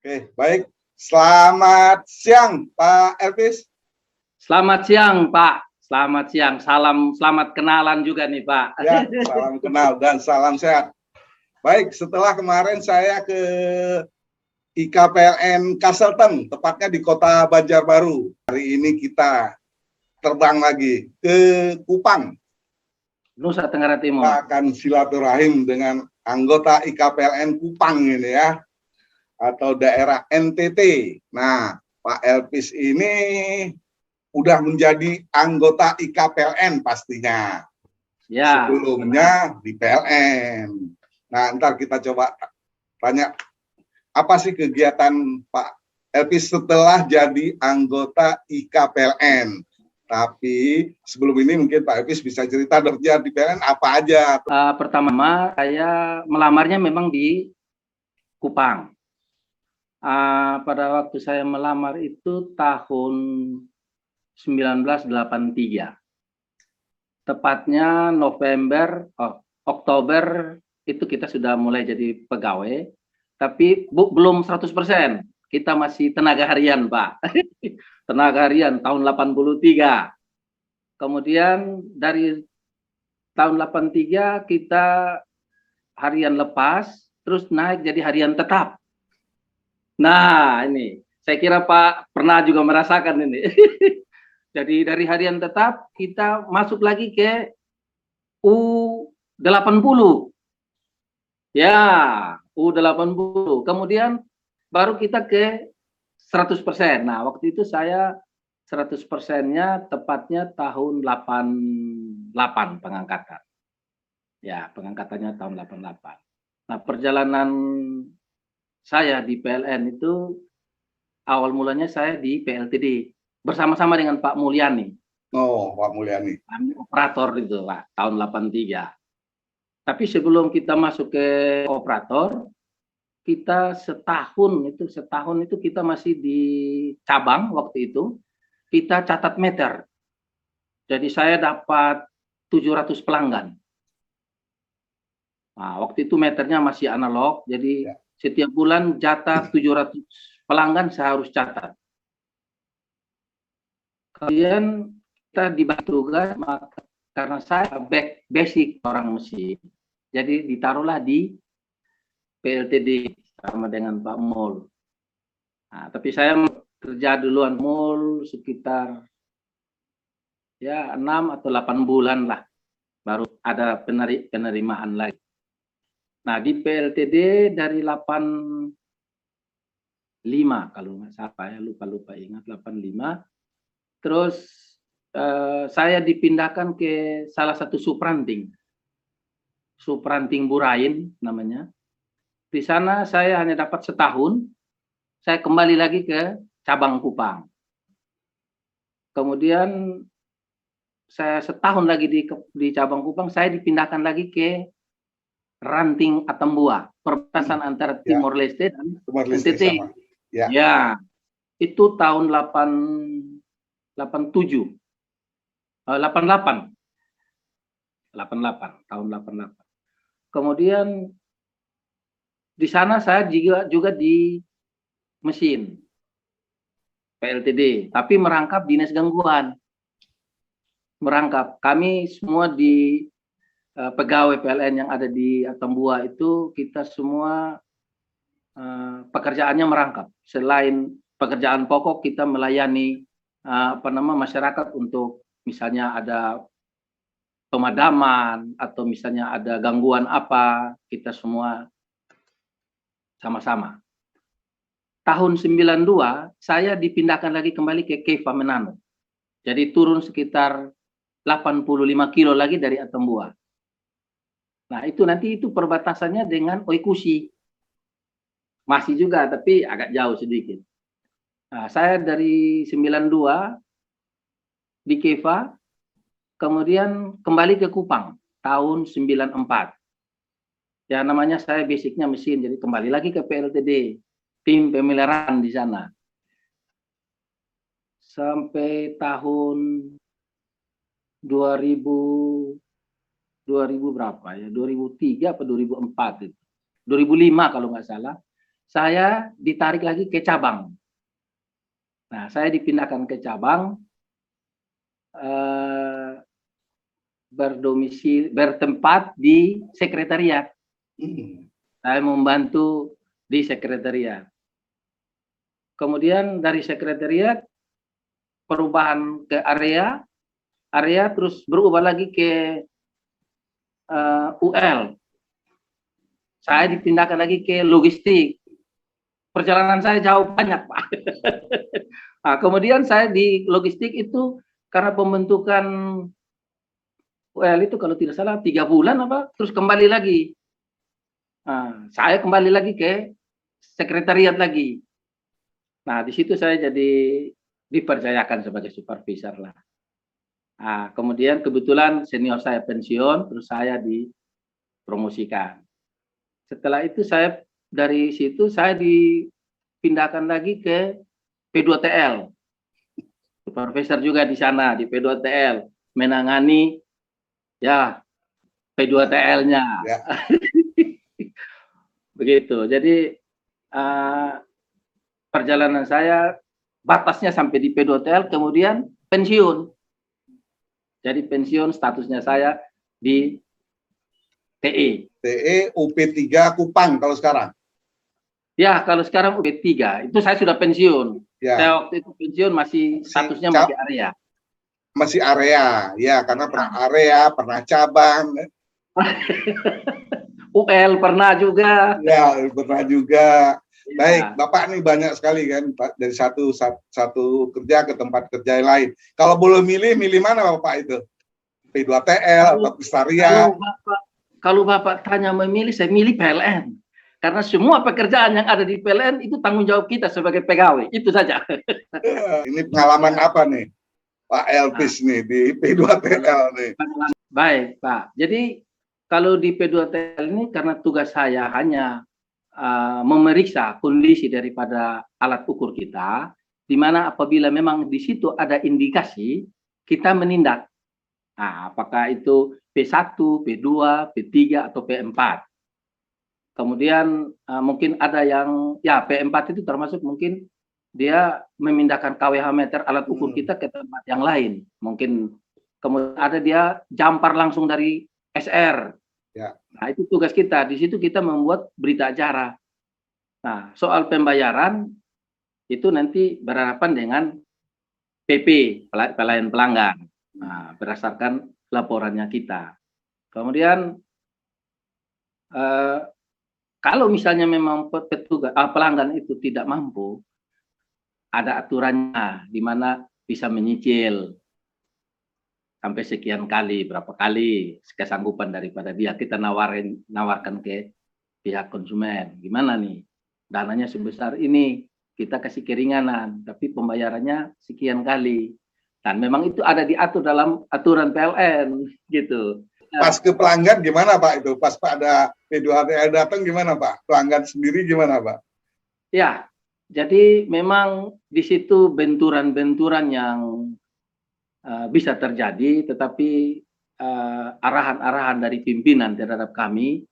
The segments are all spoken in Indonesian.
Oke, baik. Selamat siang, Pak Elvis. Selamat siang, Pak. Selamat siang. Selamat kenalan juga nih, Pak. Ya, salam kenal dan salam sehat. Baik, setelah kemarin saya ke IKPLN Castleton, tepatnya di Kota Banjarbaru. Hari ini kita terbang lagi ke Kupang. Nusa Tenggara Kita Timur. akan silaturahim dengan anggota IKPLN Kupang ini ya, atau daerah NTT. Nah, Pak Elvis ini udah menjadi anggota IKPLN pastinya. Ya. Sebelumnya di PLN. Nah, ntar kita coba tanya apa sih kegiatan Pak Elvis setelah jadi anggota IKPLN. Tapi sebelum ini mungkin Pak Elvis bisa cerita kerja di PLN apa aja. Pertama, saya melamarnya memang di Kupang. Pada waktu saya melamar itu tahun 1983. Tepatnya Oktober itu kita sudah mulai jadi pegawai, tapi belum 100%. Kita masih tenaga harian, Pak. Tenaga harian tahun 83. Kemudian dari tahun 83 kita harian lepas, terus naik jadi harian tetap. Nah, ini saya kira Pak pernah juga merasakan ini. Jadi dari harian tetap kita masuk lagi ke U80. Ya, U80. Kemudian baru kita ke 100%. Nah, waktu itu saya 100%-nya tepatnya tahun 88 pengangkatan. Ya, pengangkatannya tahun 88. Nah, perjalanan saya di PLN itu awal mulanya saya di PLTD bersama-sama dengan Pak Mulyani. Oh, Pak Mulyani. Kami operator itu, Pak, tahun 83. Tapi sebelum kita masuk ke operator, kita setahun itu kita masih di cabang waktu itu, kita catat meter. Jadi saya dapat 700 pelanggan. Nah, waktu itu meternya masih analog, jadi setiap bulan jatah 700 pelanggan saya harus catat. Kemudian kita dibantu tugas, karena saya basic orang mesin, jadi ditaruhlah di PLTD sama dengan Pak Mul. Nah, tapi saya kerja duluan Mul sekitar ya 6 atau 8 bulan lah, baru ada penerimaan lagi. Nah, di PLTD dari 85 kalau nggak salah ya, lupa ingat 85. Terus saya dipindahkan ke salah satu supranting Burain namanya. Di sana saya hanya dapat setahun, saya kembali lagi ke cabang Kupang. Kemudian saya setahun lagi di cabang Kupang, saya dipindahkan lagi ke Ranting Atambua, perbatasan antara Timor Leste dan NTT. Ya, itu tahun 88. Tahun 88. Kemudian di sana saya juga di mesin PLTD, tapi merangkap dinas gangguan. Kami semua di pegawai PLN yang ada di Atambua itu, kita semua pekerjaannya merangkap. Selain pekerjaan pokok, kita melayani masyarakat untuk misalnya ada pemadaman atau misalnya ada gangguan apa, kita semua sama-sama. Tahun 92 saya dipindahkan lagi kembali ke Keiva Menano. Jadi turun sekitar 85 kilo lagi dari Atambua. Nah, nanti itu perbatasannya dengan Oikusi. Masih juga, tapi agak jauh sedikit. Nah, saya dari 92 di Keiva, kemudian kembali ke Kupang tahun 94. Ya, namanya saya basicnya mesin, jadi kembali lagi ke PLTD, tim pemeliharaan di sana. Sampai tahun 2000 berapa ya? 2003 atau 2004 itu. 2005 kalau nggak salah. saya ditarik lagi ke cabang. Nah, saya dipindahkan ke cabang, bertempat di sekretariat. Saya membantu di sekretariat. Kemudian dari sekretariat perubahan ke area terus berubah lagi ke UL. Saya dipindahkan lagi ke logistik. Perjalanan saya jauh banyak, Pak. Nah, kemudian saya di logistik itu karena pembentukan UL itu kalau tidak salah 3 bulan apa, terus kembali lagi. Nah, saya kembali lagi ke sekretariat lagi. Nah, di situ saya jadi dipercayakan sebagai supervisor lah. Nah, kemudian kebetulan senior saya pensiun, terus saya dipromosikan. Setelah itu saya dari situ saya dipindahkan lagi ke P2TL. Supervisor juga di sana di P2TL, menangani ya P2TL-nya. Ya. Begitu. Jadi perjalanan saya batasnya sampai di P2TL, kemudian pensiun. Jadi pensiun statusnya saya di TE. TE UP3 Kupang kalau sekarang. Ya, kalau sekarang UP3, itu saya sudah pensiun. Ya. Saya waktu itu pensiun masih statusnya masih area. Masih area, ya karena pernah area, pernah cabang. UL pernah juga. Ya, pernah juga. Ya. Baik, Bapak nih banyak sekali kan Pak, dari satu kerja ke tempat kerja yang lain. Kalau boleh milih mana Bapak itu? P2TL atau Pistaria? Kalau Bapak tanya memilih, saya milih PLN. Karena semua pekerjaan yang ada di PLN itu tanggung jawab kita sebagai pegawai. Itu saja. Ini pengalaman apa nih Pak Elvis nih di P2TL nih? Baik Pak. Jadi kalau di P2TL ini karena tugas saya hanya memeriksa kondisi daripada alat ukur kita, di mana apabila memang di situ ada indikasi, kita menindak. Nah, apakah itu P1, P2, P3, atau P4. Kemudian mungkin ada yang, ya P4 itu termasuk mungkin dia memindahkan KWH meter alat ukur kita ke tempat yang lain. Mungkin kemudian ada dia jampar langsung dari SR. Ya. Nah, itu tugas kita. Di situ kita membuat berita acara. Nah, soal pembayaran itu nanti berhadapan dengan PP, pelayan pelanggan. Nah, berdasarkan laporannya kita. Kemudian kalau misalnya memang petugas pelanggan itu tidak mampu, ada aturannya di mana bisa menyicil sampai sekian kali, berapa kali kesanggupan daripada dia, kita nawarkan ke pihak konsumen. Gimana nih? Dananya sebesar ini, kita kasih keringanan, tapi pembayarannya sekian kali. Dan memang itu ada diatur dalam aturan PLN gitu. Pas ke pelanggan gimana Pak itu? Pas Pak ada P2TL datang gimana Pak? Pelanggan sendiri gimana Pak? Ya, jadi memang di situ benturan-benturan yang bisa terjadi, tetapi arahan-arahan dari pimpinan terhadap kami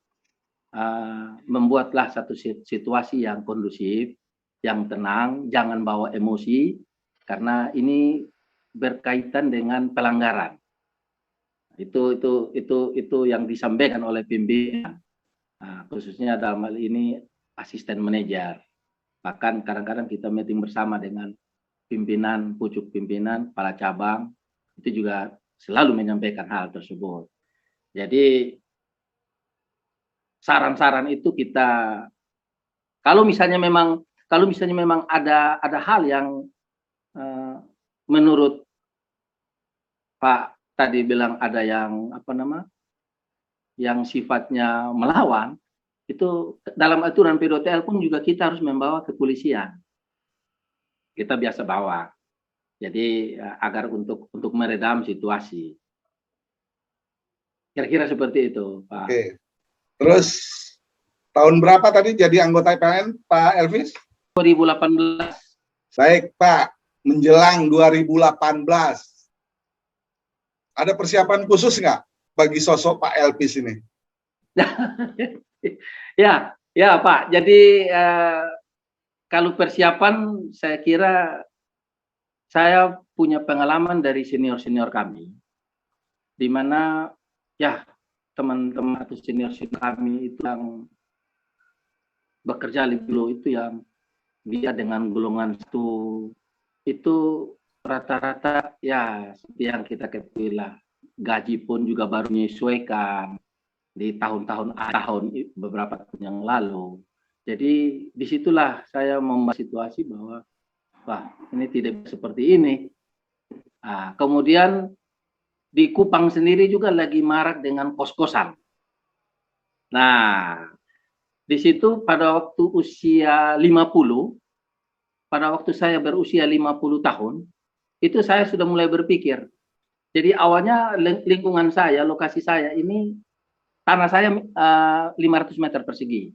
membuatlah satu situasi yang kondusif, yang tenang, jangan bawa emosi, karena ini berkaitan dengan pelanggaran. Itu yang disampaikan oleh pimpinan, khususnya dalam hal ini asisten manajer. Bahkan kadang-kadang kita meeting bersama dengan pimpinan, pucuk pimpinan, kepala cabang, itu juga selalu menyampaikan hal tersebut. Jadi saran-saran itu kita, kalau misalnya memang ada hal yang menurut Pak tadi bilang ada yang yang sifatnya melawan, itu dalam aturan P2TL pun juga kita harus membawa ke kepolisian. Kita biasa bawa. Jadi agar untuk meredam situasi. Kira-kira seperti itu, Pak. Oke. Terus tahun berapa tadi jadi anggota PLN, Pak Elvis? 2018. Baik, Pak. Menjelang 2018. Ada persiapan khusus nggak bagi sosok Pak Elvis ini? Ya, Ya Pak, jadi kalau persiapan saya kira saya punya pengalaman dari senior-senior kami, di mana ya teman-teman atau senior-senior kami itu yang bekerja lebih dulu itu yang dia dengan golongan itu rata-rata ya seperti yang kita ketahui lah, gaji pun juga baru menyesuaikan di tahun beberapa tahun yang lalu. Jadi disitulah saya membuat situasi bahwa wah ini tidak seperti ini. Nah, kemudian di Kupang sendiri juga lagi marak dengan kos-kosan. Nah, di situ pada waktu usia 50, pada waktu saya berusia 50 tahun, itu saya sudah mulai berpikir. Jadi awalnya lingkungan saya, lokasi saya ini, tanah saya 500 meter persegi.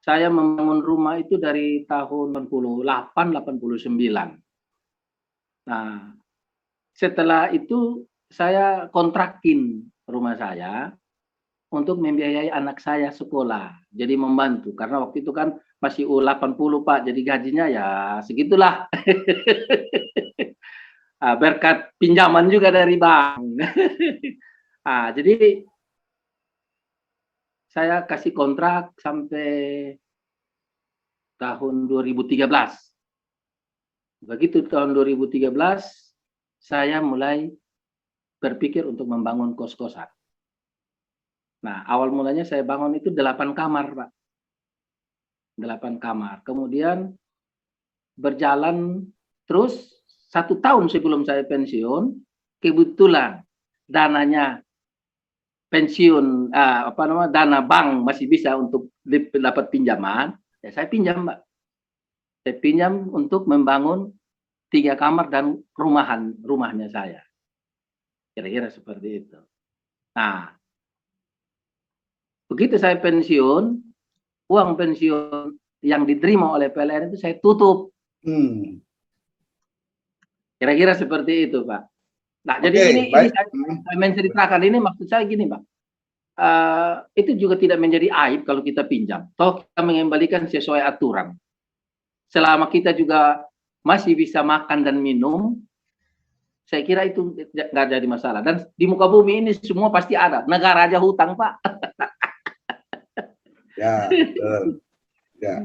Saya membangun rumah itu dari tahun 88, 89. Nah, setelah itu saya kontrakin rumah saya untuk membiayai anak saya sekolah. Jadi membantu, karena waktu itu kan masih U80 Pak, jadi gajinya ya segitulah. Berkat pinjaman juga dari bank. Jadi saya kasih kontrak sampai tahun 2013. Begitu tahun 2013, saya mulai berpikir untuk membangun kos-kosan. Nah, awal mulanya saya bangun itu 8 kamar, Pak. 8 kamar. Kemudian berjalan terus 1 tahun sebelum saya pensiun, kebetulan dananya pensiun, dana bank masih bisa untuk dapat pinjaman, ya saya pinjam, Mbak. Saya pinjam untuk membangun 3 kamar dan rumahnya saya. Kira-kira seperti itu. Nah, begitu saya pensiun, uang pensiun yang diterima oleh PLN itu saya tutup. Kira-kira seperti itu, Pak. Nah, jadi ini saya menceritakan ini maksud saya gini, Pak. Itu juga tidak menjadi aib kalau kita pinjam. Toh kita mengembalikan sesuai aturan. Selama kita juga masih bisa makan dan minum, saya kira itu nggak jadi masalah. Dan di muka bumi ini semua pasti ada. Negara aja hutang, Pak. Ya, ya.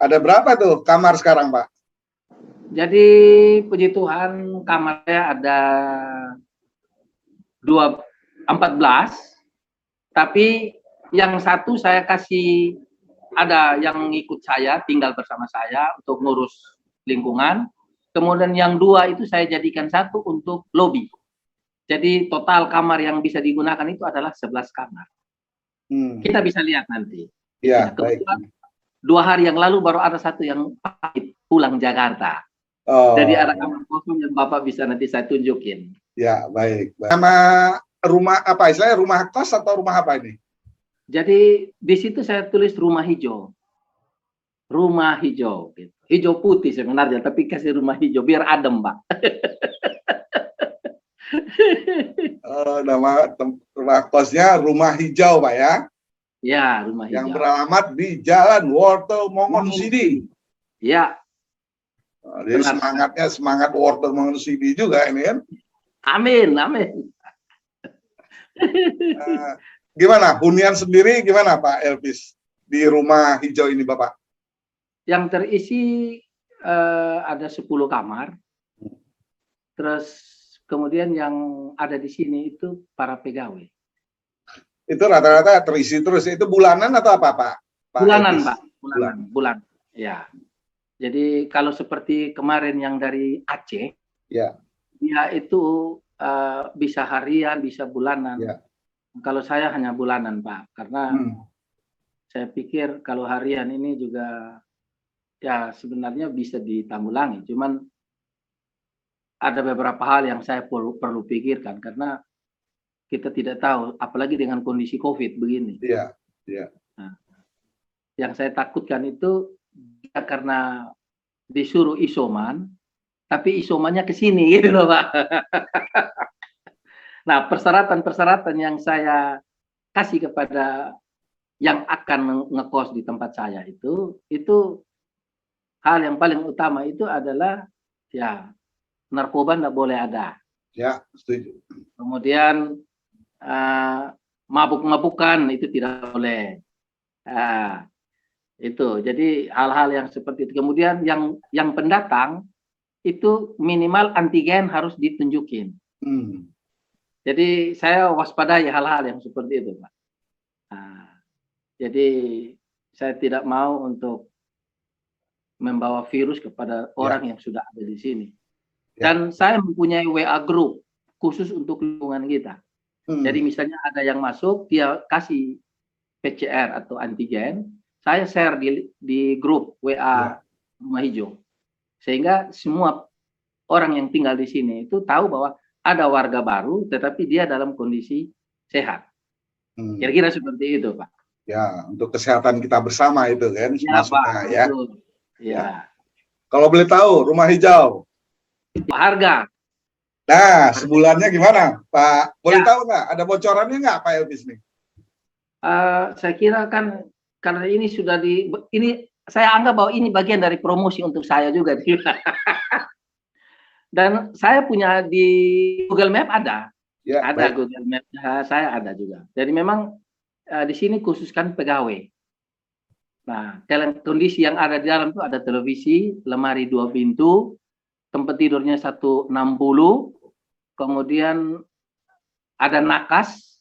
Ada berapa tuh kamar sekarang, Pak? Jadi puji Tuhan kamarnya ada 14, tapi yang satu saya kasih, ada yang ikut saya tinggal bersama saya untuk ngurus lingkungan. Kemudian yang 2 itu saya jadikan satu untuk lobby. Jadi total kamar yang bisa digunakan itu adalah 11 kamar. Kita bisa lihat nanti. Ya, baik. 2 hari yang lalu baru ada satu yang pulang Jakarta. Jadi ada kamar kosong yang Bapak bisa nanti saya tunjukin. Ya, baik. Nama rumah apa? Istilahnya rumah kos atau rumah apa ini? Jadi di situ saya tulis rumah hijau. Rumah hijau. Gitu. Hijau putih sebenarnya, tapi kasih rumah hijau biar adem, Pak. Nama rumah kosnya Rumah Hijau, Pak ya? Ya, Rumah Hijau. Yang beralamat di Jalan Wortel Mongon Sidi. Ya. Jadi semangat Wortel Mongon Sidi juga ini kan? Amin, amin. Gimana? Hunian sendiri gimana Pak Elvis di Rumah Hijau ini, Bapak? Yang terisi ada 10 kamar. Terus kemudian yang ada di sini itu para pegawai. Itu rata-rata terisi terus. Itu bulanan atau apa, Pak? Bulanan, Pak. Bulan. Ya. Jadi kalau seperti kemarin yang dari Aceh, ya itu bisa harian, bisa bulanan. Ya. Kalau saya hanya bulanan, Pak, karena saya pikir kalau harian ini juga ya sebenarnya bisa ditanggulangi. Cuman ada beberapa hal yang saya perlu pikirkan karena kita tidak tahu, apalagi dengan kondisi COVID begini. Iya, iya. Nah, yang saya takutkan itu ya karena disuruh isoman, tapi isomannya ke sini gitu loh, Pak. Nah, persyaratan-persyaratan yang saya kasih kepada yang akan ngekos di tempat saya itu hal yang paling utama itu adalah ya narkoba nggak boleh ada. Ya, setuju. Kemudian mabuk-mabukan itu tidak boleh. Itu. Jadi hal-hal yang seperti itu. Kemudian yang pendatang itu minimal antigen harus ditunjukin. Jadi saya waspadai hal-hal yang seperti itu, Pak. Jadi saya tidak mau untuk membawa virus kepada orang yang sudah ada di sini. Dan saya mempunyai WA group khusus untuk lingkungan kita. Jadi misalnya ada yang masuk, dia kasih PCR atau antigen, saya share di grup WA Rumah Hijau. Sehingga semua orang yang tinggal di sini itu tahu bahwa ada warga baru, tetapi dia dalam kondisi sehat. Kira-kira seperti itu, Pak. Ya, untuk kesehatan kita bersama itu kan, maksudnya Pak, ya. Betul. Ya. Kalau boleh tahu, Rumah Hijau harga. Nah, sebulannya gimana, Pak? Boleh tahu nggak? Ada bocorannya nggak, Pak Elvis nih? Saya kira kan karena ini sudah ini saya anggap bahwa ini bagian dari promosi untuk saya juga. Dan saya punya di Google Map ada Google Map saya ada juga. Jadi memang di sini khususkan pegawai. Nah, kondisi yang ada di dalam itu ada televisi, lemari 2 pintu, tempat tidurnya 160, kemudian ada nakas,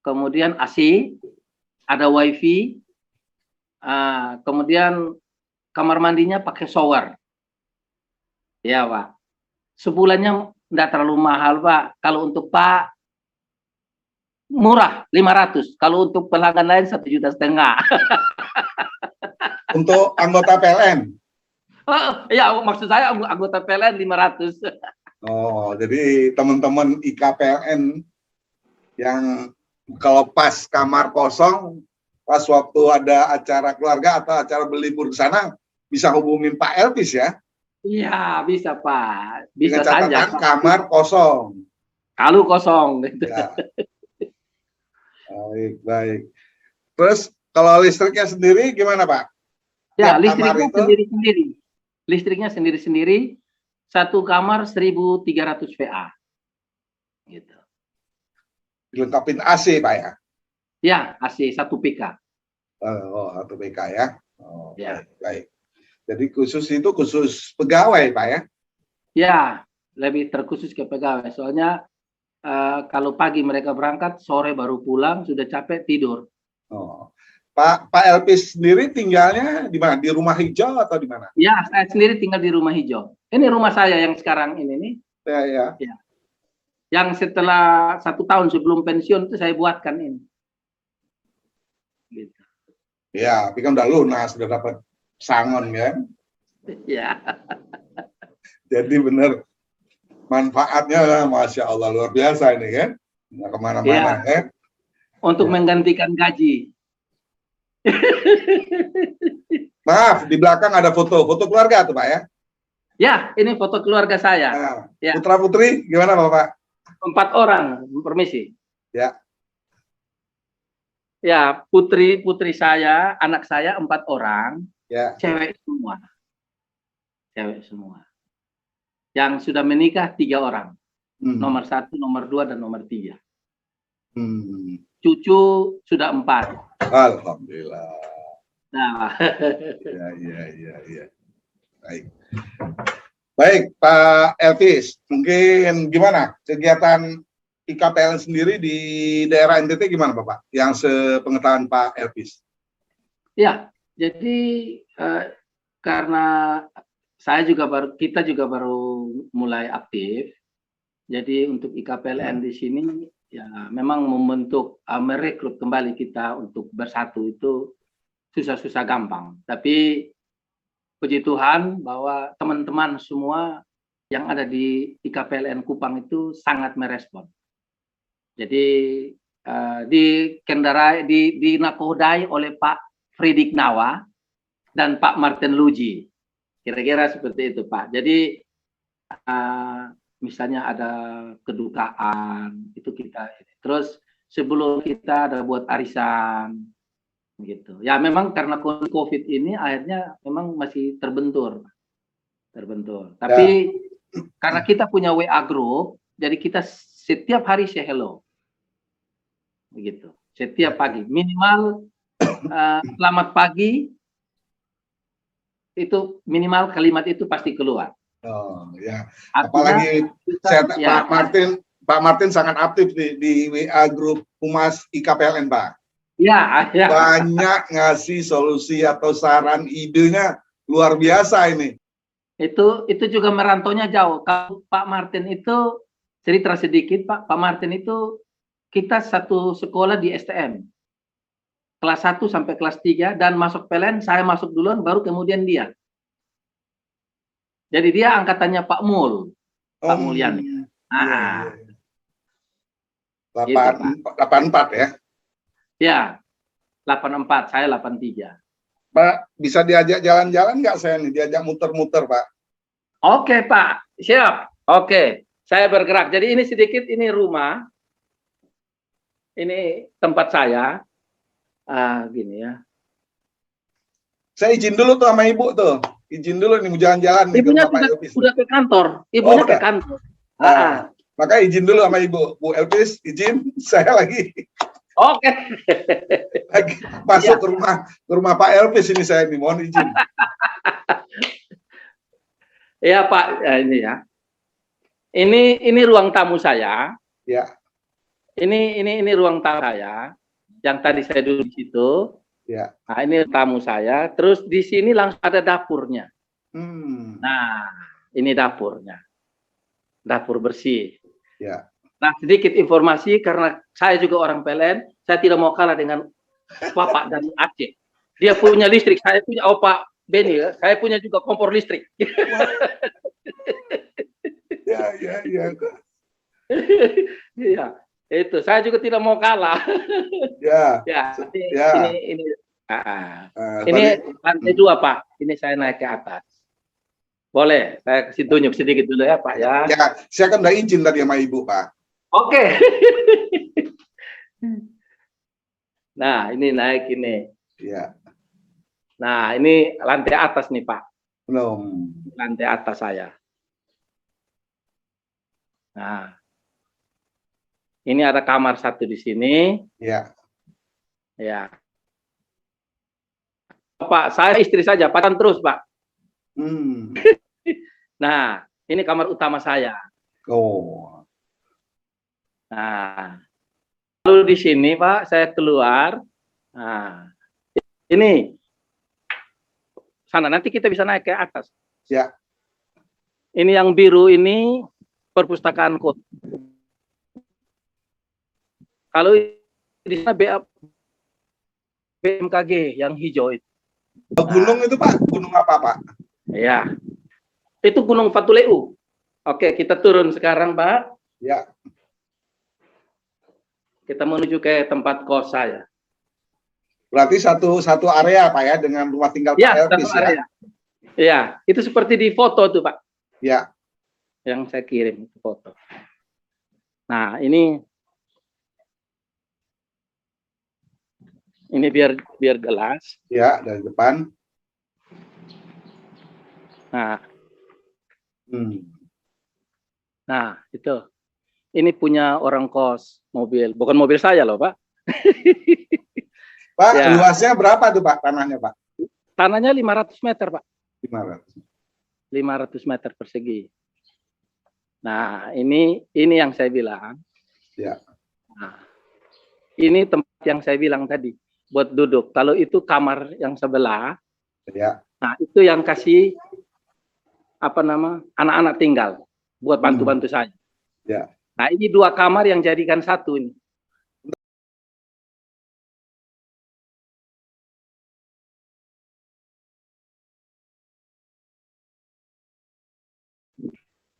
kemudian AC, ada wifi, kemudian kamar mandinya pakai shower. Ya, Pak. Sebulannya tidak terlalu mahal, Pak. Kalau untuk Pak murah 500, kalau untuk pelanggan lain 1,5 juta. Untuk anggota PLN? Ya, maksud saya anggota PLN 500. Oh, jadi teman-teman IKPLN yang kalau pas kamar kosong, pas waktu ada acara keluarga atau acara berlibur ke sana, bisa hubungin Pak Elvis ya? Iya, bisa, Pak. Bisa dengan catatan saja. Kamar kosong. Kalau kosong. Gitu. Ya. Baik. Terus kalau listriknya sendiri gimana, Pak? Ya, listriknya sendiri-sendiri. Listriknya sendiri-sendiri. Satu kamar 1.300 VA. Gitu. Dilengkapin AC, Pak ya? Ya, AC 1 PK. Oh, 1 PK ya. Oh, ya. Baik. Jadi khusus pegawai, Pak ya? Ya, lebih terkhusus ke pegawai. Soalnya kalau pagi mereka berangkat, sore baru pulang, sudah capek tidur. Oh. Pak Elvis sendiri tinggalnya di mana? Di Rumah Hijau atau di mana? Ya, saya sendiri tinggal di Rumah Hijau. Ini rumah saya yang sekarang ini nih. Ya. Yang setelah 1 tahun sebelum pensiun itu saya buatkan ini. Gitu. Ya, tapi kan udah lunas, sudah dapat sangon kan? Ya. Jadi benar manfaatnya, Masya Allah, luar biasa ini kan? Nggak kemana-mana kan? Untuk menggantikan gaji. Maaf, di belakang ada foto keluarga tuh, Pak ya? Ya, ini foto keluarga saya. Nah, putra putri gimana, Bapak? 4 orang, permisi. Ya. Ya, putri saya, anak saya 4 orang. Ya. Cewek semua. Yang sudah menikah 3 orang. Nomor 1, nomor 2, dan nomor 3. Cucu sudah 4. Alhamdulillah. Nah. Ya. Baik, Pak Elvis, mungkin gimana kegiatan IKPLN sendiri di daerah NTT gimana, Bapak? Yang sepengetahuan Pak Elvis. Ya, jadi karena kita juga baru mulai aktif. Jadi untuk IKPLN di sini ya memang membentuk merekrut kembali kita untuk bersatu itu susah-susah gampang. Tapi puji Tuhan bahwa teman-teman semua yang ada di IKPLN Kupang itu sangat merespon. Jadi dinakodai oleh Pak Fridik Nawa dan Pak Martin Luji. Kira-kira seperti itu, Pak. Jadi misalnya ada kedukaan, itu kita. Terus sebelum kita ada buat arisan. gitu. Ya memang karena COVID ini akhirnya memang masih terbentur. Tapi karena kita punya WA group, jadi kita setiap hari say hello. Begitu. Setiap pagi minimal selamat pagi itu minimal kalimat itu pasti keluar. Oh ya. Artinya, Apalagi ya, Pak Martin sangat aktif di WA grup Humas IKPLN, Pak. Ya. Banyak ngasih solusi atau saran, idenya luar biasa ini. Itu juga merantaunya jauh. Kalau Pak Martin itu cerita sedikit, Pak Martin itu kita satu sekolah di STM. Kelas 1 sampai kelas 3 dan masuk PLN, saya masuk duluan baru kemudian dia. Jadi dia angkatannya Pak Mul, Pak Mulyani. Iya. 84 ya? Ya, 84, saya 83. Pak, bisa diajak jalan-jalan nggak saya nih? Diajak muter-muter, Pak. Oke, Pak. Siap. Oke, saya bergerak. Jadi ini sedikit, ini rumah. Ini tempat saya. Gini ya. Saya izin dulu tuh sama Ibu tuh. Izin dulu nih mau jalan-jalan nih. Ibunya udah ke kantor. Ibunya ke kantor. Maka izin dulu sama Ibu. Bu Elvis, izin. Saya lagi. Oke. Lagi masuk ke rumah Pak Elvis ini saya nih. Mohon izin. Ya Pak, ini ya. Ini ruang tamu saya. Ya. Ini ruang tamu saya. Yang tadi saya duduk di situ. Ya. Nah, ini tamu saya. Terus di sini langsung ada dapurnya. Nah, ini dapurnya. Dapur bersih. Ya. Nah, sedikit informasi karena saya juga orang PLN, saya tidak mau kalah dengan Bapak dan Aceh. Dia punya listrik, saya punya Pak Beni, saya punya juga kompor listrik. Ya. Iya, itu saya juga tidak mau kalah. Ya. Ini lantai 2 Pak. Ini saya naik ke atas. Boleh, saya kasih tunjuk sedikit dulu ya Pak ya. Ya, saya kan udah izin tadi sama Ibu Pak. Oke. Nah, ini naik ini. Ya. Nah, ini lantai atas nih Pak. Belum. Lantai atas saya. Nah, ini ada kamar satu di sini. Ya. Ya. Pak, saya istri saja, pacaran terus Pak. Nah, ini kamar utama saya. Oh. Nah, lalu di sini Pak, saya keluar. Nah, ini sana nanti kita bisa naik ke atas. Ya. Ini yang biru ini perpustakaan kota. Kalau di sana BMKG yang hijau itu. Gunung itu Pak, gunung apa Pak? Ya, itu Gunung Fatuleu. Oke, kita turun sekarang Pak. Ya. Kita menuju ke tempat kos saya. Berarti satu area Pak ya dengan rumah tinggal Pak Elvis ya? Iya, itu seperti di foto tuh Pak. Ya. Yang saya kirim itu foto. Nah, ini biar jelas. Ya, dari depan. Nah. Nah, itu. Ini punya orang kos mobil, bukan mobil saya loh, Pak. Pak, ya. Luasnya berapa tuh Pak tanahnya Pak? Tanahnya 500 meter Pak. 500 meter persegi. Nah, ini yang saya bilang. Ya. Nah, ini tempat yang saya bilang tadi buat duduk. Kalau itu kamar yang sebelah. Ya. Nah, itu yang kasih anak-anak tinggal buat bantu-bantu saya. Ya. Nah, ini 2 kamar yang jadikan satu ini.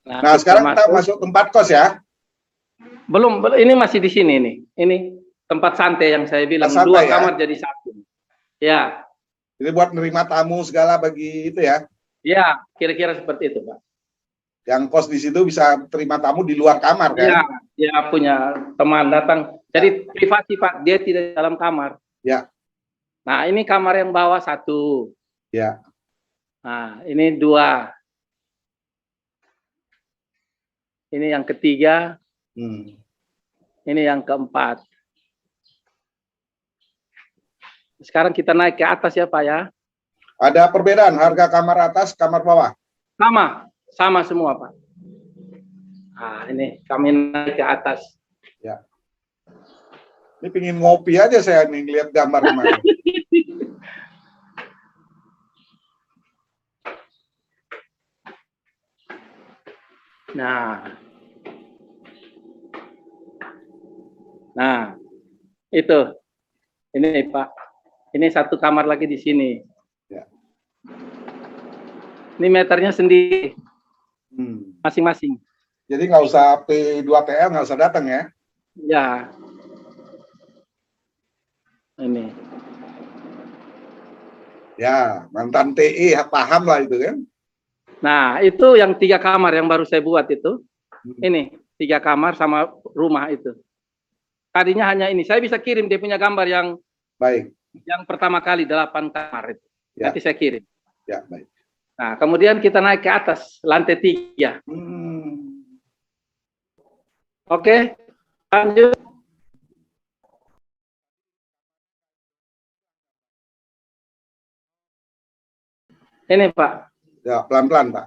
Nah sekarang kita masuk tempat kos ya? Belum, ini masih di sini nih. Ini tempat santai yang saya bilang. 2 kamar jadi satu. Ya. Jadi buat menerima tamu segala bagi itu ya? Ya, kira-kira seperti itu Pak. Yang kos di situ bisa terima tamu di luar kamar kan? Ya punya teman datang. Jadi privasi Pak, dia tidak dalam kamar. Ya. Nah, ini kamar yang bawah 1. Ya. Nah, ini 2. Ini yang ketiga. Ini yang keempat. Sekarang kita naik ke atas ya Pak ya. Ada perbedaan harga kamar atas, kamar bawah? Sama semua Pak. Nah, ini kami naik ke atas. Ya. Ini pingin ngopi aja saya nih lihat gambar kemarin. Nah, itu. Ini Pak. Ini 1 kamar lagi di sini. Ya. Ini meternya sendiri. Masing-masing. Jadi nggak usah P2TL, nggak usah datang ya? Ya. Ini. Ya, mantan TI paham lah itu kan? Nah, itu yang 3 kamar yang baru saya buat itu. Ini 3 kamar sama rumah itu. Tadinya hanya ini. Saya bisa kirim dia punya gambar yang baik. Yang pertama kali 8 kamar itu. Ya. Nanti saya kirim. Ya, baik. Nah, kemudian kita naik ke atas lantai 3. Oke, lanjut. Ini Pak. Ya, pelan-pelan Pak.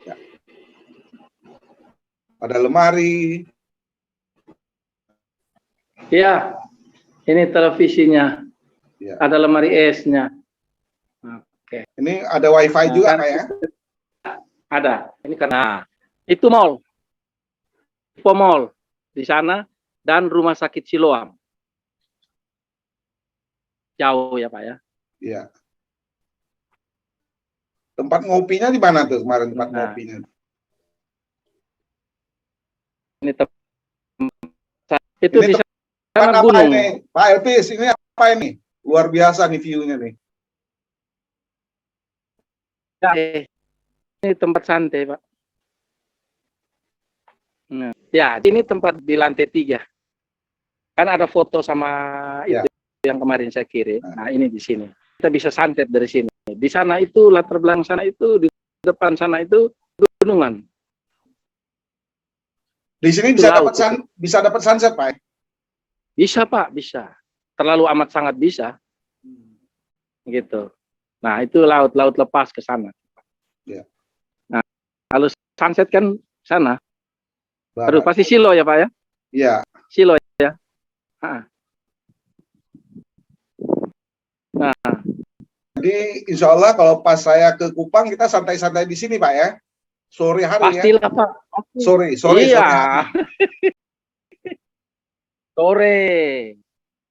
Ya. Ada lemari. Ya, ini televisinya. Ya. Ada lemari esnya. Oke. Ini ada WiFi juga Pak ya? Ada. Ini karena itu mall. Mall di sana dan rumah sakit Siloam. Jauh ya Pak ya? Iya. Tempat ngopinya di mana tuh kemarin tempat ngopinya? Ini itu ini di sana apa gunung. Ini? Pak Elpis, ini apa ini? Luar biasa nih view-nya nih. Ya, ini tempat santai Pak. Nah, ya, ini tempat di lantai 3. Kan ada foto sama itu yang kemarin saya kirim. Nah, ini di sini. Kita bisa santet dari sini. Di sana itu latar belakang sana itu, di depan sana itu gunungan. Di sini bisa dapat sunset Pak? Bisa Pak, bisa. Terlalu amat sangat bisa. Gitu. Nah, itu laut lepas ke sana. Ya. Nah, kalau sunset kan sana. Aduh, pasti Silo ya Pak ya? Iya. Silo ya. Nah, jadi insya Allah kalau pas saya ke Kupang kita santai-santai di sini Pak ya, sore hari pastilah, ya. Pak. Sore. Iya. Sore.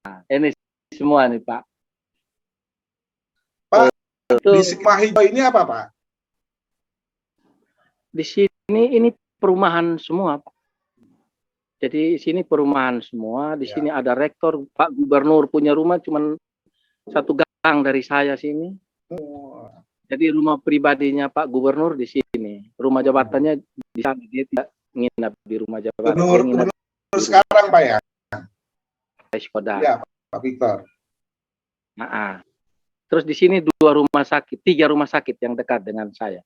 Nah, ini semua nih Pak. Pak, di Sigma Hijau ini apa Pak? Di sini ini perumahan semua Pak. Jadi sini perumahan semua. Di sini ada rektor, Pak Gubernur punya rumah cuman 1 gang dari saya sini. Jadi rumah pribadinya Pak Gubernur di sini. Rumah jabatannya di sana. Dia tidak nginap di rumah jabatan. Gubernur sekarang Pak ya? Ya, Pak Victor. Nah, terus di sini 2 rumah sakit, 3 rumah sakit yang dekat dengan saya.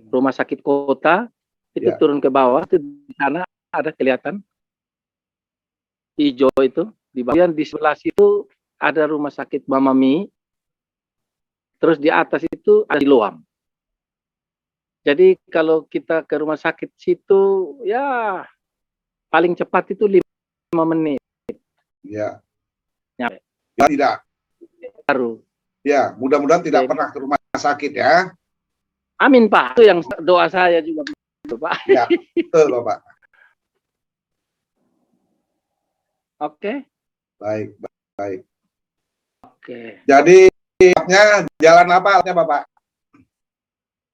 Rumah sakit kota itu turun ke bawah, itu di sana ada kelihatan hijau itu. Di bawah, di sebelah situ ada rumah sakit Mama Mi. Terus di atas itu ada Siloam. Jadi kalau kita ke rumah sakit situ ya paling cepat itu 5 menit. Ya. Nyampe. Ya, tidak. Baru. Ya, mudah-mudahan tidak pernah ke rumah sakit ya. Amin Pak. Itu yang doa saya juga Pak. Ya, betul Bapak. Oke. Baik. Oke. Jadi jalan apa Bapak?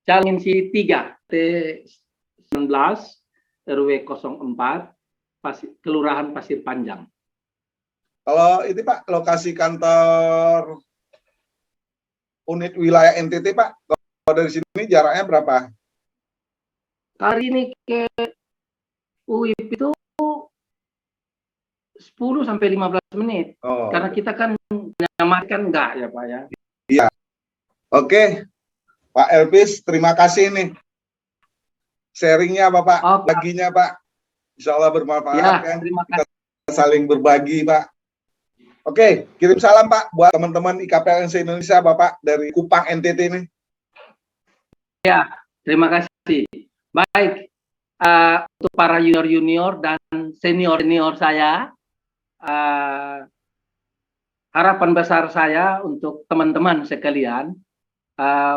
Jalan si 3 T19 RW 04 Kelurahan Pasir Panjang. Kalau itu Pak, lokasi kantor unit wilayah NTT Pak, kalau dari sini jaraknya berapa? Hari ini ke UIP itu 10 sampai 15 menit. Oh. Karena kita kan menyamarkan enggak ya Pak ya. Iya. Oke. Pak Elvis, terima kasih nih. Sharingnya Bapak, Oh, Pak. baginya Pak. Insya Allah bermanfaat Ya, kan. terima Kita kasih. saling berbagi Pak. Oke, kirim salam Pak buat teman-teman IKPLN se-Indonesia Bapak dari Kupang NTT nih. Terima kasih. Baik, untuk para junior-junior dan senior-senior saya, harapan besar saya untuk teman-teman sekalian,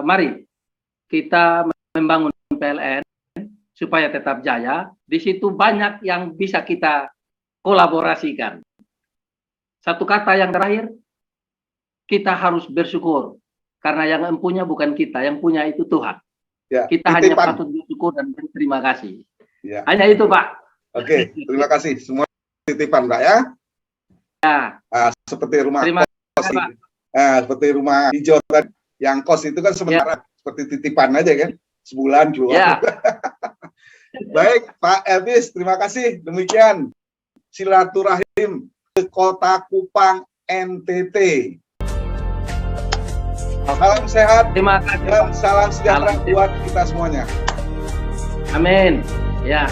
mari kita membangun PLN supaya tetap jaya. Di situ banyak yang bisa kita kolaborasikan. Satu kata yang terakhir, kita harus bersyukur. Karena yang empunya bukan kita, yang punya itu Tuhan. Ya, Kita hanya titipan. patut bersyukur dan berterima kasih. Ya. Hanya itu Pak. Oke, terima kasih. Semua titipan Pak ya. Ya, Seperti rumah terima kos. kasih Pak. Seperti rumah hijau tadi. Yang kos itu kan sementara seperti titipan aja kan. Sebulan keluar. Ya, Baik, Pak Elvis, terima kasih. Demikian silaturahim ke Kota Kupang NTT. Salam sehat terima kasih. dan salam sejahtera Salam buat kita semuanya. Amin. Ya.